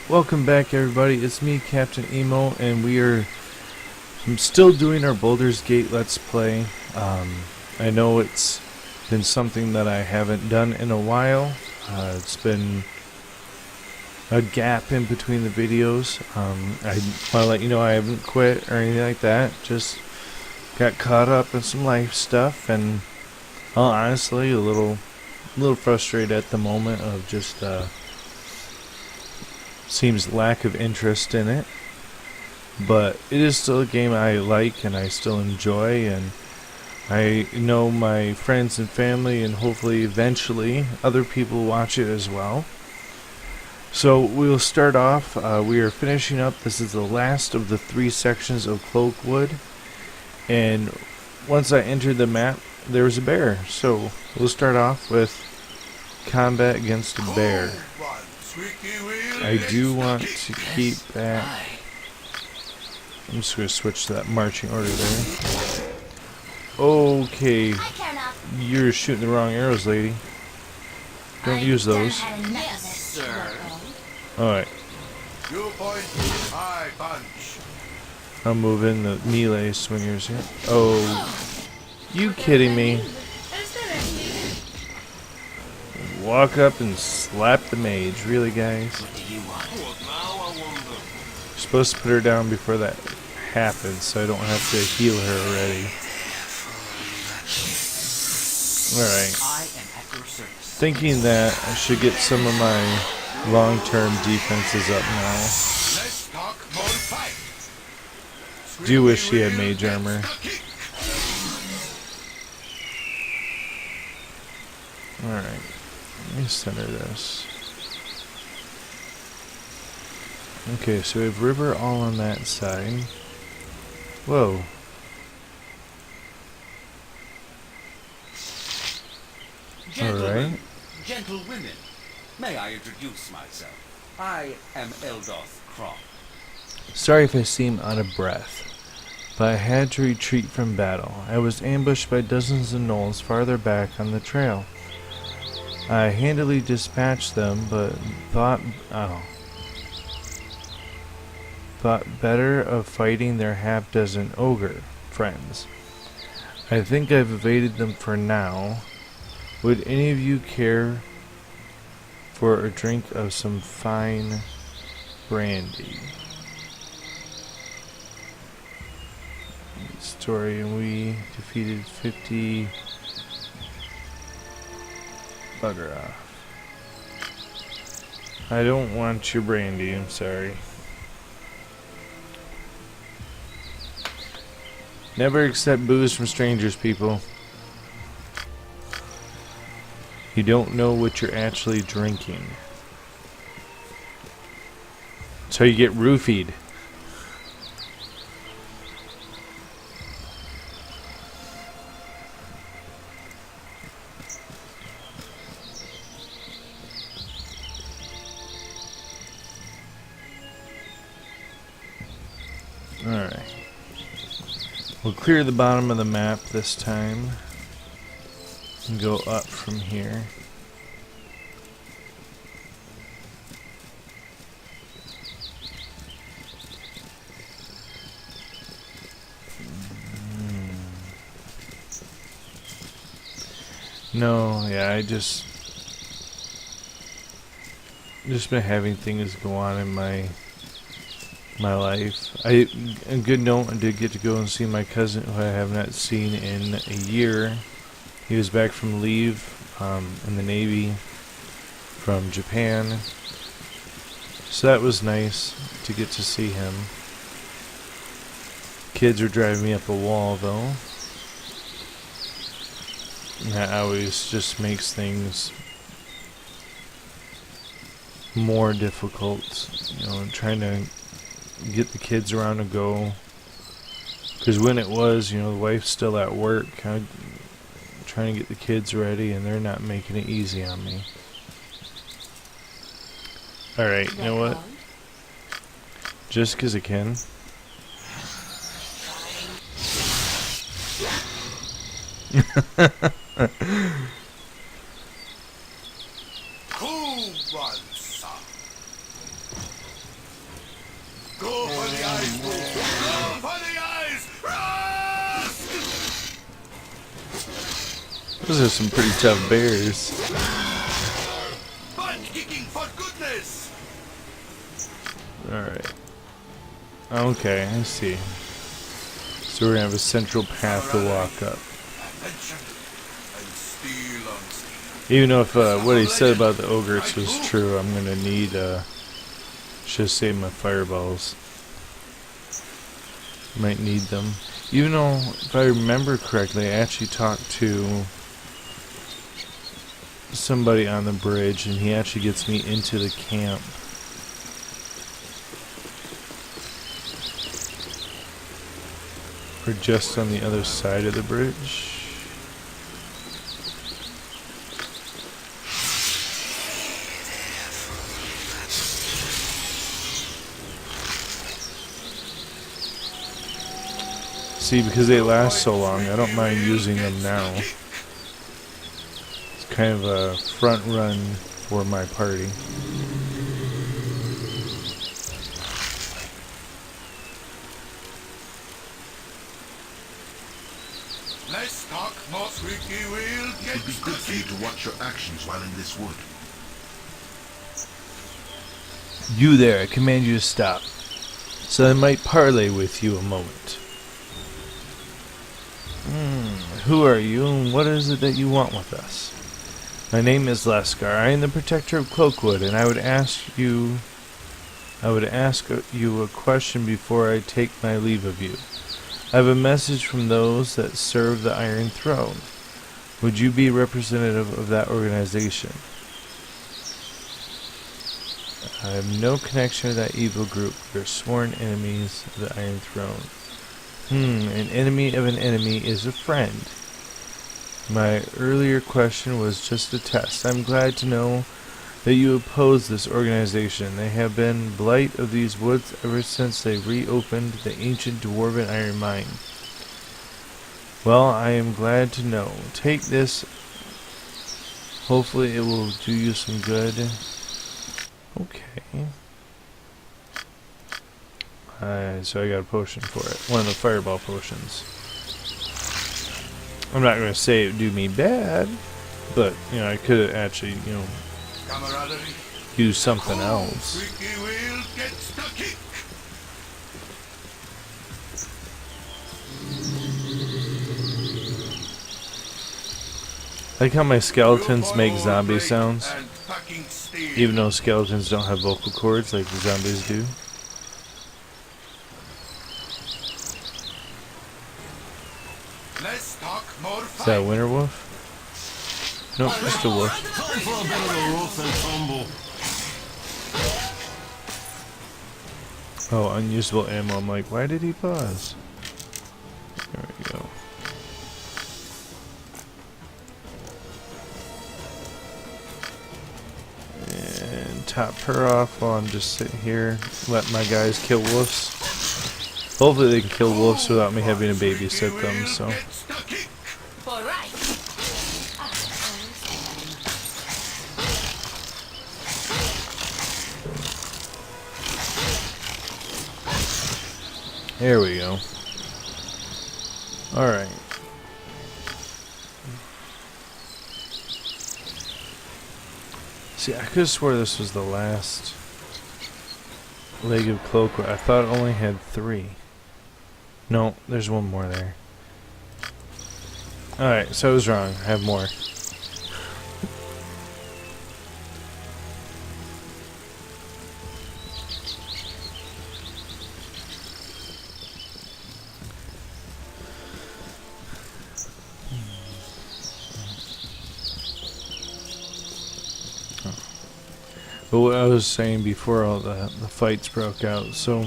Welcome back, everybody. It's me, Captain Emo, and I'm still doing our Baldur's Gate Let's Play. I know it's been something that I haven't done in a while. It's been a gap in between the videos. I want to let you know I haven't quit or anything like that. Just got caught up in some life stuff, and honestly, a little frustrated at the moment of just seems lack of interest in it. But it is still a game I like and I still enjoy, and I know my friends and family and hopefully eventually other people watch it as well. So we'll start off. We are finishing up. This is the last of the 3 sections of Cloakwood, and once I entered the map there was a bear, so we'll start off with combat against a bear. I do want to keep that. I'm just going to switch to that marching order there. Okay, you're shooting the wrong arrows, lady. Don't use those. Alright. I'll move in the melee swingers here. Oh, you kidding me? Walk up and slap the mage. Really, guys? You're supposed to put her down before that happens, so I don't have to heal her already. Alright. Thinking that I should get some of my long-term defenses up now. Do wish she had mage armor. Alright. Let me center this. Okay, so we have river all on that side. Whoa. Gentlemen, gentle women, may I introduce myself? I am Eldoth Croft. Sorry if I seem out of breath, but I had to retreat from battle. I was ambushed by dozens of gnolls farther back on the trail. I handily dispatched them, but thought better of fighting their half-dozen ogre friends. I think I've evaded them for now. Would any of you care for a drink of some fine brandy? Story, and we defeated 50... Bugger off. I don't want your brandy, I'm sorry. Never accept booze from strangers, people. You don't know what you're actually drinking. So you get roofied. Alright. We'll clear the bottom of the map this time and go up from here. No, yeah, I just been having things go on in my life. A good note, I did get to go and see my cousin, who I have not seen in a year. He was back from leave in the Navy from Japan, so that was nice to get to see him. Kids are driving me up a wall, though. And that always just makes things more difficult, you know, trying to get the kids around to go, because when it was, you know, the wife's still at work, kind of trying to get the kids ready, and they're not making it easy on me. Alright, you know what, just because I can. Go for the eyes, Go for the eyes! Rust! Those are some pretty tough bears. Butt kicking for goodness! Alright. Okay, I see. So we're gonna have a central path to walk up. Adventure and steel on steel. Even though if what he said about the ogres was true, I'm gonna need should save my fireballs. Might need them. Even though, if I remember correctly, I actually talked to somebody on the bridge, and he actually gets me into the camp. Or just on the other side of the bridge. See, because they last so long, I don't mind using them now. It's kind of a front run for my party. Less talk, more squeaky wheel. It would be good for you to watch your actions while in this wood. You there, I command you to stop, so I might parley with you a moment. Who are you, and what is it that you want with us? My name is Leskar. I am the protector of Cloakwood, and I would ask you a question before I take my leave of you. I have a message from those that serve the Iron Throne. Would you be representative of that organization? I have no connection with that evil group. We are sworn enemies of the Iron Throne. An enemy of an enemy is a friend. My earlier question was just a test. I'm glad to know that you oppose this organization. They have been blight of these woods ever since they reopened the ancient dwarven iron mine. Well, I am glad to know. Take this. Hopefully it will do you some good. Okay. So I got a potion for it. One of the fireball potions. I'm not going to say it would do me bad, but, you know, I could have actually, you know, used something else. Squeaky wheel gets the kick. I like how my skeletons make zombie sounds, And packing steel. even though skeletons don't have vocal cords like the zombies do. Less talk, more Is fight. that a winter wolf? Nope, just a wolf. Time for a bit of a rough and tumble. Oh, unusable ammo. I'm like, why did he pause? There we go. And top her off while I'm just sitting here. Let my guys kill wolves. Hopefully they can kill wolves without me having to babysit them, so. Gets the kick. All right. There we go. Alright. See, I could have swore this was the last leg of cloak. I thought it only had 3. No, there's one more there. Alright, so I was wrong. I have more. But what I was saying before all the fights broke out, so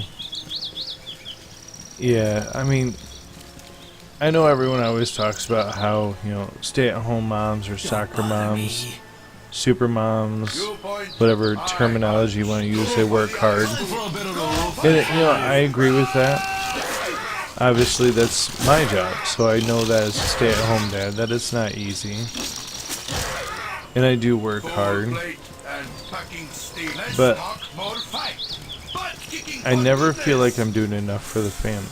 yeah, I mean, I know everyone always talks about how, you know, stay-at-home moms or soccer moms, super moms, whatever terminology you want to use, they work hard. Time for a bit of a rough And, you know, I agree with that. Obviously, that's my job, so I know that as a stay-at-home dad, that it's not easy. And I do work hard. Plate and packing steel. Less But- talk, more fight. Butt kicking I never feel like I'm doing enough for the family.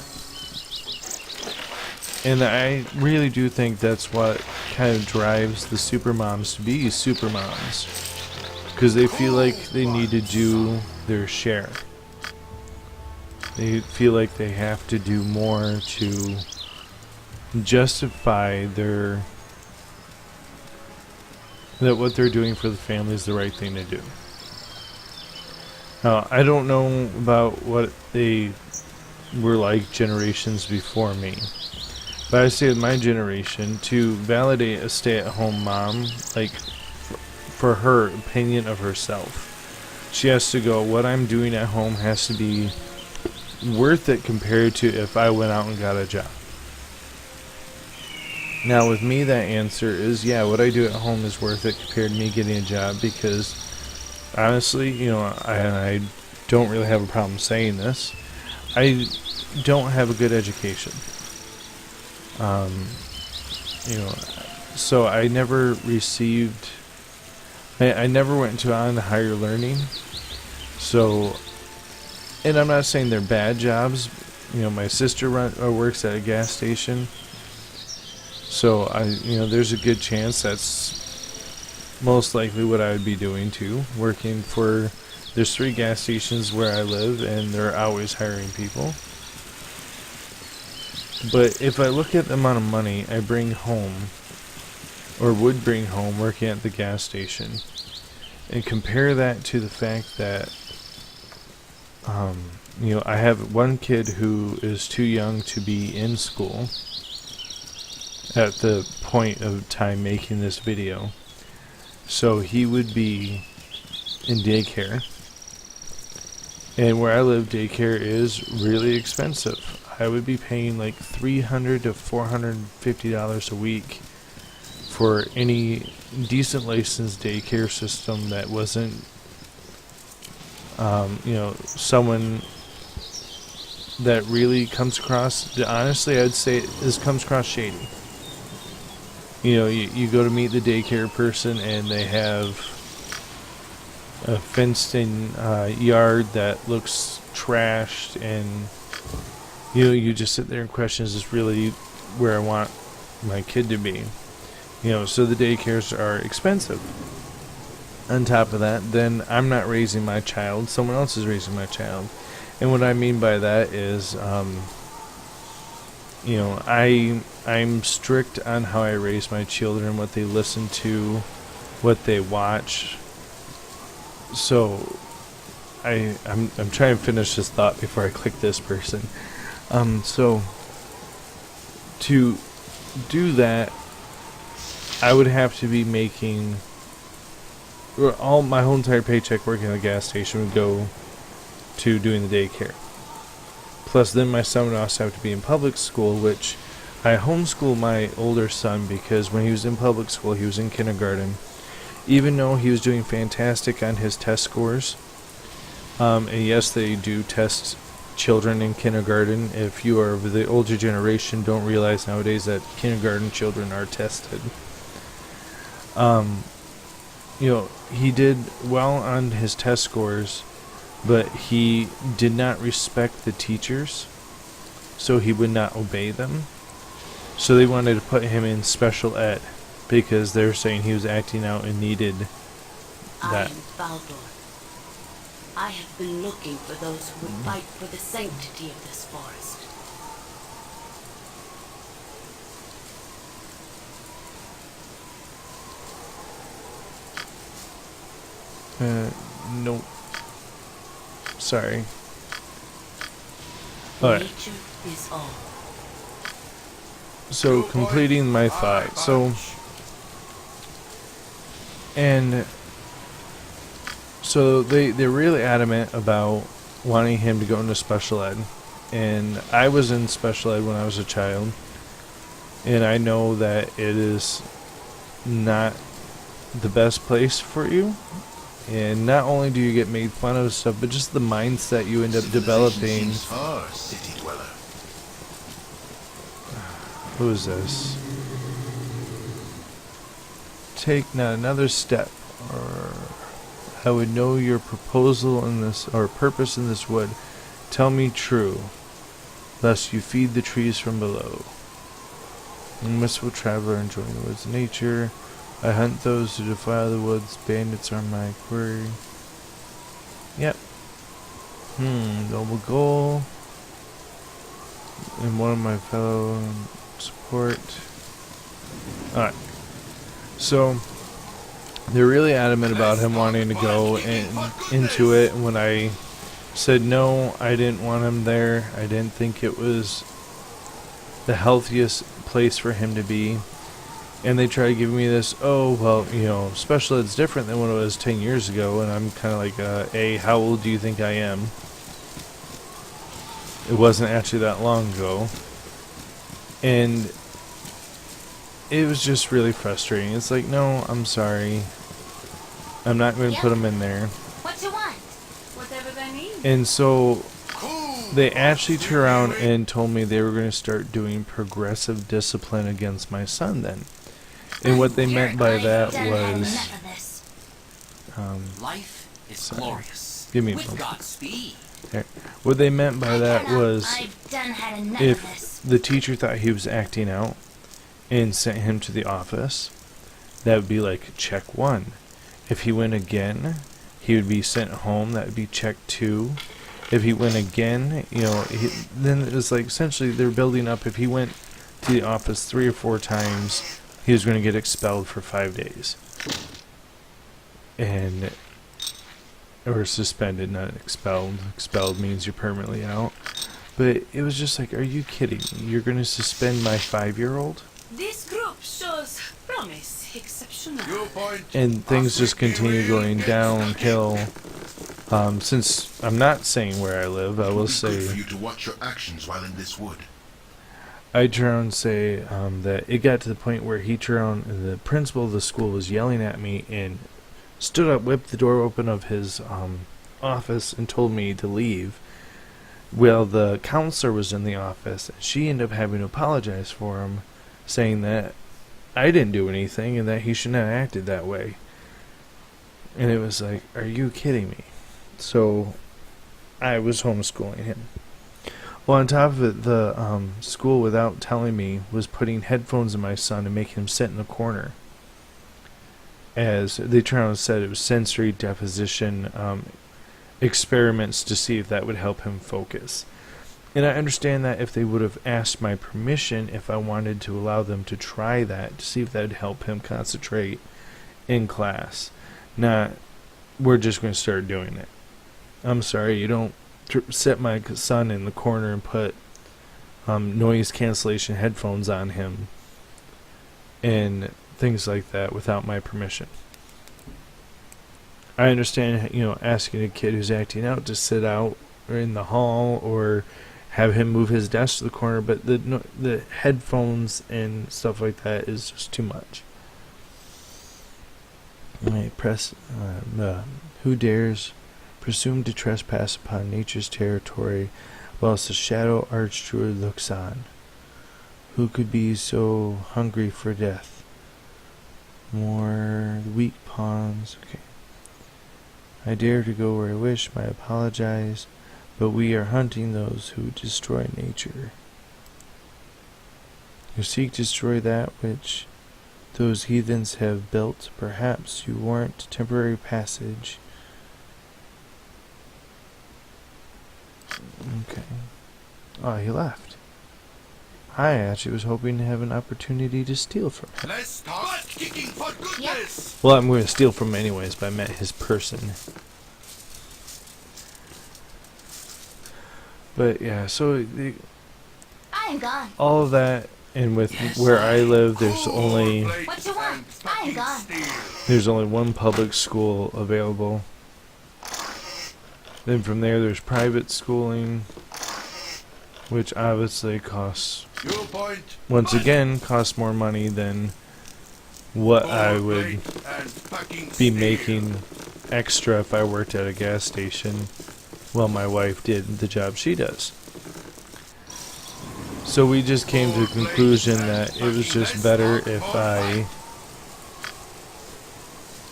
And I really do think that's what kind of drives the super moms to be super moms. Because they feel like they need to do their share. They feel like they have to do more to justify that what they're doing for the family is the right thing to do. Now, I don't know about what they were like generations before me. But I say with my generation, to validate a stay-at-home mom, like, for her opinion of herself, she has to go, what I'm doing at home has to be worth it compared to if I went out and got a job. Now, with me, that answer is, yeah, what I do at home is worth it compared to me getting a job, because, honestly, you know, I don't really have a problem saying this. I don't have a good education. You know, so I never received, I never went to on higher learning. So, and I'm not saying they're bad jobs. You know, my sister works at a gas station. So there's a good chance that's most likely what I would be doing too. Working for, there's 3 gas stations where I live, and they're always hiring people. But if I look at the amount of money I bring home, or would bring home working at the gas station, and compare that to the fact that, I have one kid who is too young to be in school at the point of time making this video. So he would be in daycare. And where I live, daycare is really expensive. I would be paying like $300 to $450 a week for any decent licensed daycare system that wasn't, someone that really comes across, honestly, I'd say this comes across shady. You know, you go to meet the daycare person and they have a fenced-in yard that looks trashed, and you just sit there and question, is this really where I want my kid to be? So the daycares are expensive. On top of that, then I'm not raising my child, someone else is raising my child. And what I mean by that is, I'm strict on how I raise my children, what they listen to, what they watch. So I'm trying to finish this thought before I click this person. So to do that, I would have to be making, my whole entire paycheck working at a gas station would go to doing the daycare. Plus then my son would also have to be in public school, which I homeschool my older son because when he was in public school, he was in kindergarten. Even though he was doing fantastic on his test scores, and yes, they do test children in kindergarten. If you are of the older generation, don't realize nowadays that kindergarten children are tested. He did well on his test scores, but he did not respect the teachers, so he would not obey them. So they wanted to put him in special ed because they were saying he was acting out and needed that. I am Baldur. I have been looking for those who would fight for the sanctity of this forest. Nope. Sorry. Alright. Nature is all. So, completing my thought. So, they're really adamant about wanting him to go into special ed. And I was in special ed when I was a child. And I know that it is not the best place for you. And not only do you get made fun of stuff, but just the mindset you end up developing. City dweller. Who is this? Take not another step, or I would know your proposal in this, or purpose in this wood. Tell me true, lest you feed the trees from below. A wistful traveler enjoying the woods of nature. I hunt those who defile the woods. Bandits are my quarry. Yep. Noble goal. And one of my fellow support. Alright. So, they're really adamant about him wanting to go into it. And when I said no, I didn't want him there. I didn't think it was the healthiest place for him to be. And they try to give me this, oh, well, you know, special ed's different than what it was 10 years ago. And I'm kind of like, how old do you think I am? It wasn't actually that long ago. And it was just really frustrating. It's like, no, I'm sorry. I'm not going to put him in there. What you want? Whatever they need. And so they actually turned around and told me they were going to start doing progressive discipline against my son then. And what they meant by that was... Life is sorry. glorious. Give me a with moment. Godspeed. There. What they meant by that was if if the teacher thought he was acting out and sent him to the office, that would be like check 1. If he went again, he would be sent home. That would be check 2. If he went again, you know, then it was like essentially they're building up. If he went to the office 3 or 4 times, he was going to get expelled for 5 days. And or suspended, not expelled. Expelled means you're permanently out. But it was just like, are you kidding me? You're going to suspend my 5-year-old? This group shows promise exceptional. And things just continue going downhill. Since I'm not saying where I live, I will It's good for say you to watch your actions while in this wood. I turn around and say that it got to the point where he turned around and the principal of the school was yelling at me and stood up, whipped the door open of his office and told me to leave. Well, the counselor was in the office and she ended up having to apologize for him, saying that I didn't do anything and that he shouldn't have acted that way. And it was like, are you kidding me? So I was homeschooling him. Well, on top of it, the school, without telling me, was putting headphones in my son and making him sit in the corner. As they turned around and said it was sensory deposition experiments to see if that would help him focus. And I understand that if they would have asked my permission, if I wanted to allow them to try that, to see if that would help him concentrate in class. Not, we're just going to start doing it. I'm sorry, you don't set my son in the corner and put noise cancellation headphones on him and things like that without my permission. I understand, you know, asking a kid who's acting out to sit out or in the hall or have him move his desk to the corner, but the headphones and stuff like that is just too much. I press who dares presume to trespass upon nature's territory whilst the shadow archdruid looks on? Who could be so hungry for death? More weak pawns. Okay. I dare to go where I wish, I apologize, but we are hunting those who destroy nature. You seek to destroy that which those heathens have built. Perhaps you warrant temporary passage. Okay. Oh, he left. I actually was hoping to have an opportunity to steal from him. Let's start kicking for goodness. Well, I'm going to steal from him anyways, but I met his person. But yeah, so I'm gone. all of that, and with where I live, there's only What you want? I'm gone. one public school available. Then from there's private schooling, which obviously costs, once again, costs more money than what I would be making extra if I worked at a gas station while my wife did the job she does. So we just came to the conclusion that it was just better if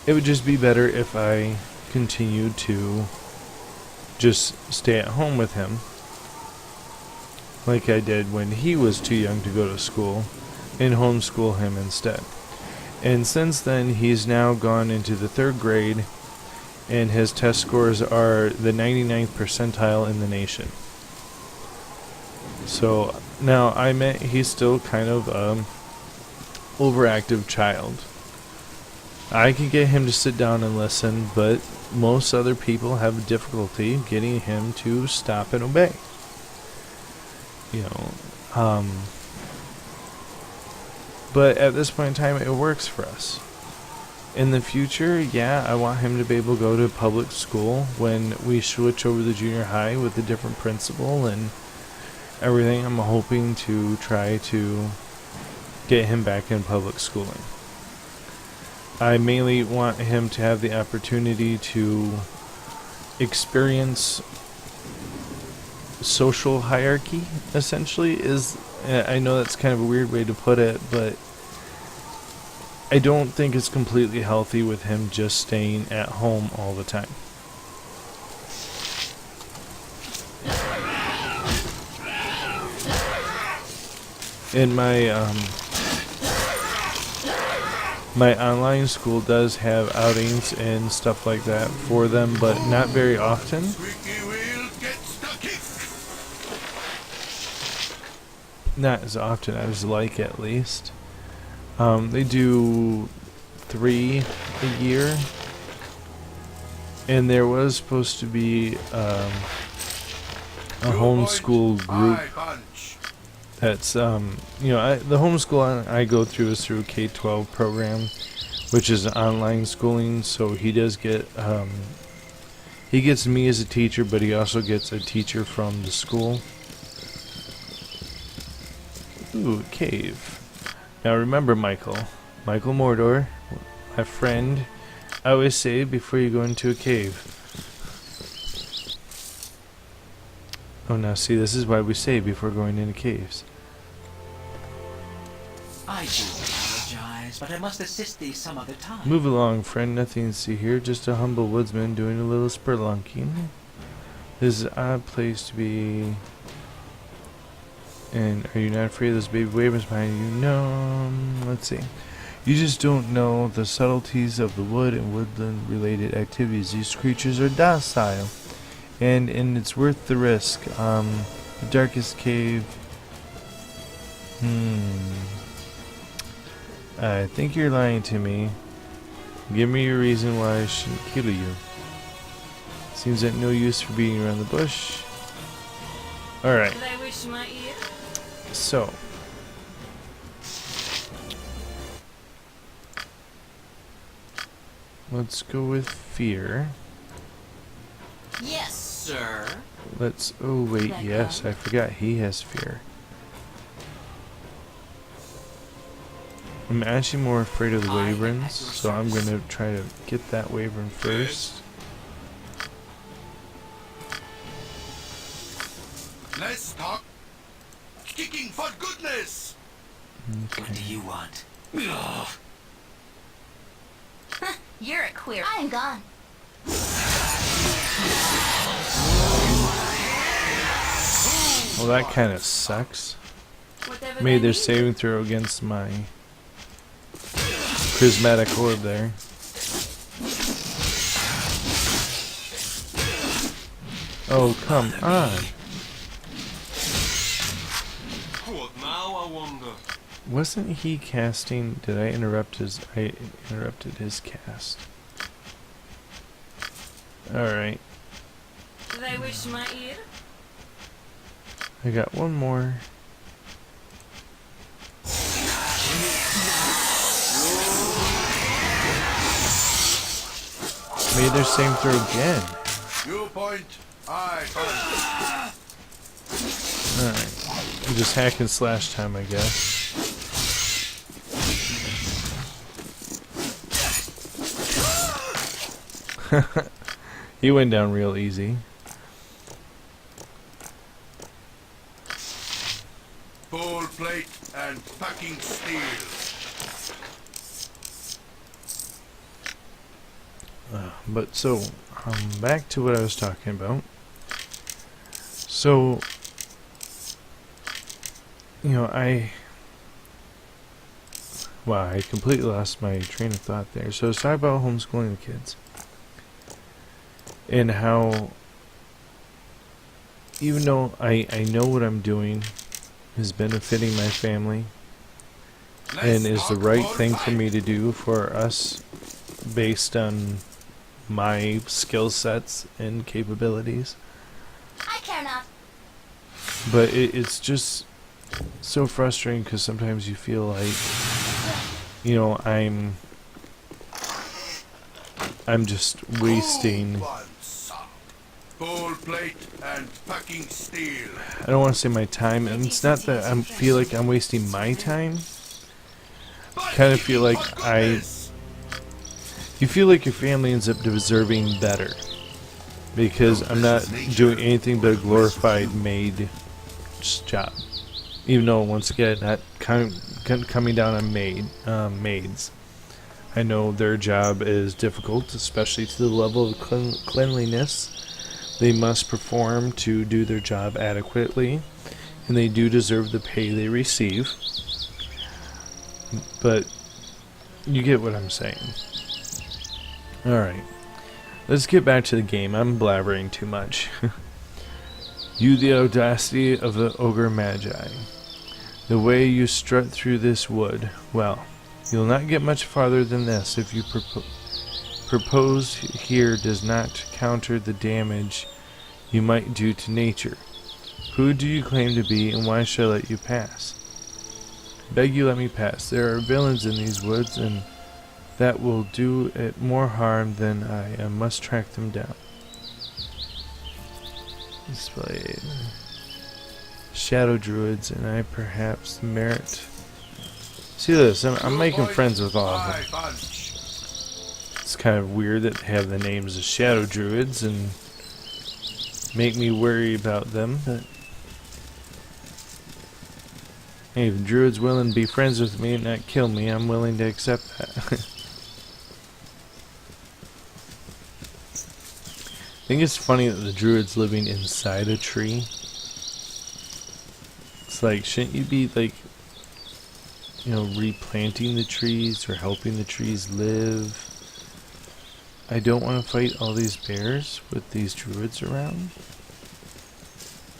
it would just be better if I continued to just stay at home with him, like I did when he was too young to go to school, and homeschool him instead. And since then, he's now gone into the 3rd grade, and his test scores are the 99th percentile in the nation. So now I meant he's still kind of overactive child. I can get him to sit down and listen, but most other people have difficulty getting him to stop and obey. You know, but at this point in time, it works for us. In the future, yeah, I want him to be able to go to public school when we switch over to junior high with a different principal and everything. I'm hoping to try to get him back in public schooling. I mainly want him to have the opportunity to experience social hierarchy, essentially. I know that's kind of a weird way to put it, but I don't think it's completely healthy with him just staying at home all the time. In my online school does have outings and stuff like that for them, but not very often. Squeaky wheel gets the kick. Not as often as like, at least. They do 3 a year, and there was supposed to be a homeschool group. That's the homeschool I go through is through K-12 program, which is online schooling. So he does get he gets me as a teacher, but he also gets a teacher from the school. Ooh, cave. Now remember, Michael Mordor, my friend, I always say before you go into a cave. Oh, now see, this is why we say before going into caves. I do apologize, but I must assist thee some other time. Move along, friend. Nothing to see here. Just a humble woodsman doing a little spelunking. This is an odd place to be. And are you not afraid of those baby wavers behind you? No. Let's see. You just don't know the subtleties of the wood and woodland related activities. These creatures are docile. And it's worth the risk. The darkest cave. I think you're lying to me. Give me your reason why I shouldn't kill you. Seems like no use for beating around the bush. Alright. So. Let's go with fear. Yes, sir. Oh wait, yes, I forgot he has fear. I'm actually more afraid of the wyverns, so I'm gonna try to get that wyvern first. Let's talk kicking for goodness. What do you want? You're a queer. I'm gone. Well, that kind of sucks. Made their saving throw against my prismatic orb there. Oh, come on. What now, I wonder? Wasn't he casting? Did I interrupt his? I interrupted his cast. Alright. They wish my ear. I got one more. Made their same throw again. You point, I punch. Alright. Just hack and slash time, I guess. He went down real easy. Full plate and packing steel. But so, back to what I was talking about. So, wow, I completely lost my train of thought there. So let's talk about homeschooling the kids. And how, even though I know what I'm doing is benefiting my family and is the right thing for me to do for us based on my skill sets and capabilities. I care not. But it's just so frustrating because sometimes you feel like, I'm just wasting. Full plate and packing steel. I don't want to say my time, and it's not that I feel like I'm wasting my time. Kind of feel like you feel like your family ends up deserving better because I'm not doing anything but a glorified maid job. Even though, once again, not coming down on maids. I know their job is difficult, especially to the level of cleanliness they must perform to do their job adequately, and they do deserve the pay they receive. But you get what I'm saying. Alright, let's get back to the game. I'm blabbering too much. You, the audacity of the ogre magi. The way you strut through this wood. Well, you'll not get much farther than this if you propose here does not counter the damage you might do to nature. Who do you claim to be, and why should I let you pass? Beg you let me pass. There are villains in these woods, and that will do it more harm than I must track them down. Displayed. Shadow Druids, and I perhaps merit. See this, I'm making friends with all of them. It's kind of weird that they have the names of Shadow Druids and make me worry about them, but hey, if Druid's willing to be friends with me and not kill me, I'm willing to accept that. I think it's funny that the Druid's living inside a tree. It's like, shouldn't you be like, replanting the trees or helping the trees live? I don't want to fight all these bears with these Druids around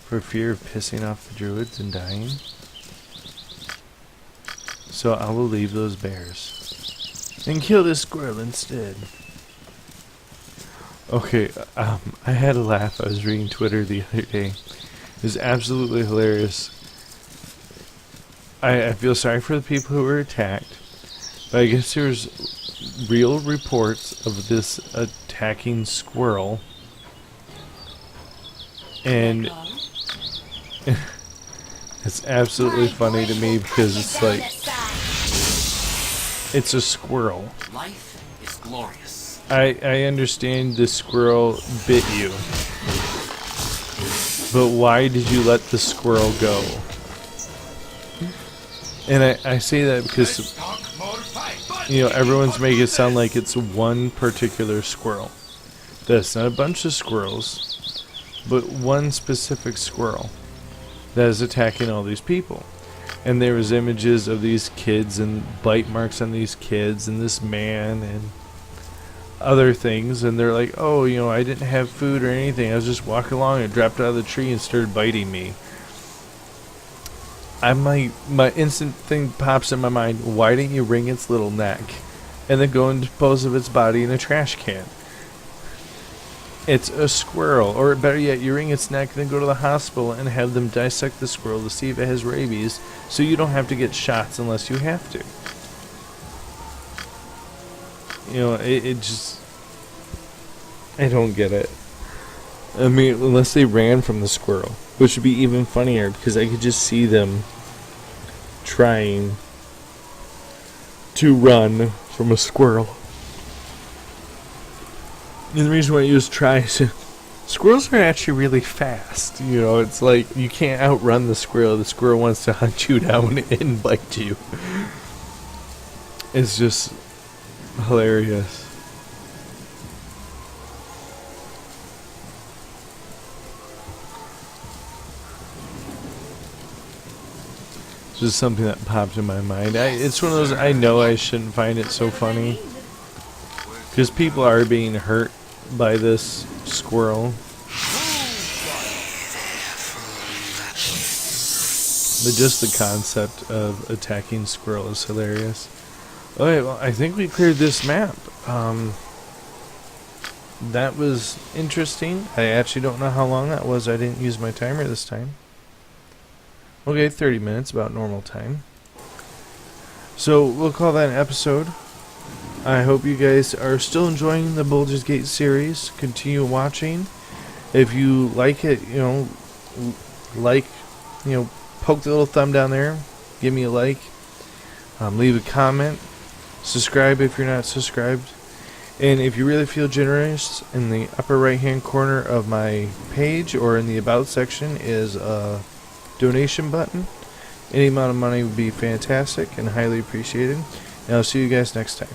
for fear of pissing off the Druids and dying. So I will leave those bears and kill this squirrel instead. Okay, I had a laugh. I was reading Twitter the other day. It was absolutely hilarious. I feel sorry for the people who were attacked, but I guess there's real reports of this attacking squirrel, and it's absolutely funny to me because it's like, it's a squirrel. Life is glorious. I understand the squirrel bit you, but why did you let the squirrel go? And I say that because, everyone's making it sound like it's one particular squirrel. That's not a bunch of squirrels, but one specific squirrel that is attacking all these people. And there was images of these kids and bite marks on these kids and this man and other things, and they're like, oh, I didn't have food or anything. I was just walking along and dropped out of the tree and started biting me. My instant thing pops in my mind, why didn't you wring its little neck and then go and dispose of its body in a trash can? It's a squirrel. Or better yet, you wring its neck and then go to the hospital and have them dissect the squirrel to see if it has rabies, so you don't have to get shots unless you have to. It just, I don't get it. I mean, unless they ran from the squirrel, which would be even funnier because I could just see them trying to run from a squirrel. And the reason why you just try is squirrels are actually really fast. It's like you can't outrun the squirrel. The squirrel wants to hunt you down and bite you. It's just hilarious. Just something that popped in my mind. It's one of those, I know I shouldn't find it so funny. Because people are being hurt by this squirrel. But just the concept of attacking squirrel is hilarious. Okay, well, I think we cleared this map. That was interesting. I actually don't know how long that was. I didn't use my timer this time. Okay, 30 minutes, about normal time. So we'll call that an episode. I hope you guys are still enjoying the Baldur's Gate series. Continue watching. If you like it, poke the little thumb down there. Give me a like. Leave a comment. Subscribe if you're not subscribed. And if you really feel generous, in the upper right hand corner of my page or in the about section is a donation button. Any amount of money would be fantastic and highly appreciated. And I'll see you guys next time.